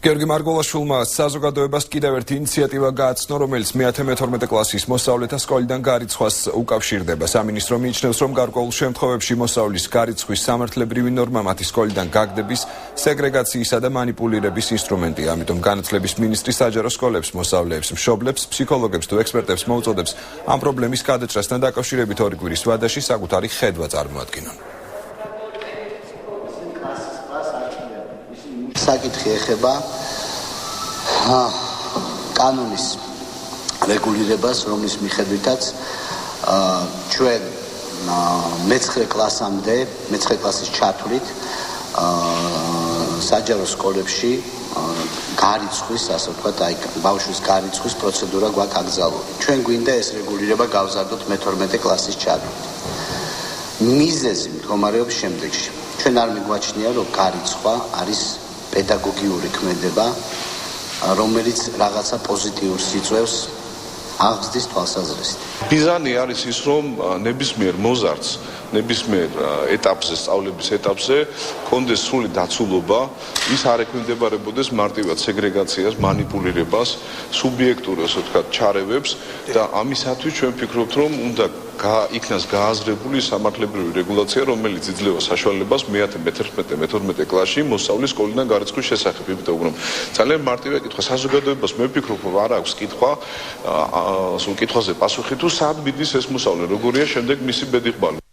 გიორგი მარგველაშვილმა საზოგადოებას კიდევ ერთი ინიციატივა გააცნო, რომელიც მე-11 კლასის მოსწავლეთა სკოლიდან გარიცხვას უკავშირდება. სამინისტრო მიიჩნევს, რომ გარკვეულ შემთხვევებში მოსავლის გარიცხვის სამართლებრივი ნორმა მათი სკოლიდან გაგდების, სეგრეგაციისა და მანიპულირების ინსტრუმენტია. ამიტომ განათლების მინისტრი საჯარო სკოლებს, მოსავლეებს, მშობლებს, ფსიქოლოგებს თუ ექსპერტებს მოუწოდებს ამ პრობლემის გადაჭრასთან დაკავშირებით ორი კვირის ვადაში საკუთარი ხედვა წარმოადგინონ. საკითხი ეხება კანონის რეგულირებას, რომლის მიხედვითაც ჩვენ მე-9 კლასამდე, მე-9 კლასის ჩათვლით საჯარო სკოლებში გარიცხვის, ასე ვთქვათ, ბავშვის გარიცხვის პროცედურა გვაქვს აკრძალული. ჩვენ გვინდა ეს რეგულირება გავზარდოთ მე-12 კლასის ჩათვლით. მიზეზი მდგომარეობს შემდეგში. ჩვენ არ მიგვაჩნია, რომ გარიცხვა არის პედაგოგიური ქმედება, რომელიც რაღაცა პოზიტიურს იწვევს აღზრდის თვალსაზრისით. მიზანი არის ის, რომ ნებისმიერ მოზარდს, ნებისმიერ ეტაპზე, სწავლების ეტაპზე კონდეს სრული დაცულობა, ის არ ექვემდებარებოდეს მარტივად სეგრეგაციას, მანიპულირებას, სუბიექტურ, ასე ვთქვათ, ჩარევებს და ამისათვის ჩვენ ვფიქრობთ, რომ უნდა იქნას გააზრებული სამართლებრივი რეგულაცია, რომელიც იძლევა საშუალებას მე-11 კლასში მოსავლის სკოლიდან გარიცხვის შესახებ. იმიტომ რომ ძალიან მარტივია კითხვა საზოგადოებას, მე ვფიქრობ, რომ არ აქვს კითხვა, კითხვაზე პასუხი თუ სად მიდის ეს მოსავლე, როგორია შემდეგ მისი ბედი-ყბალი.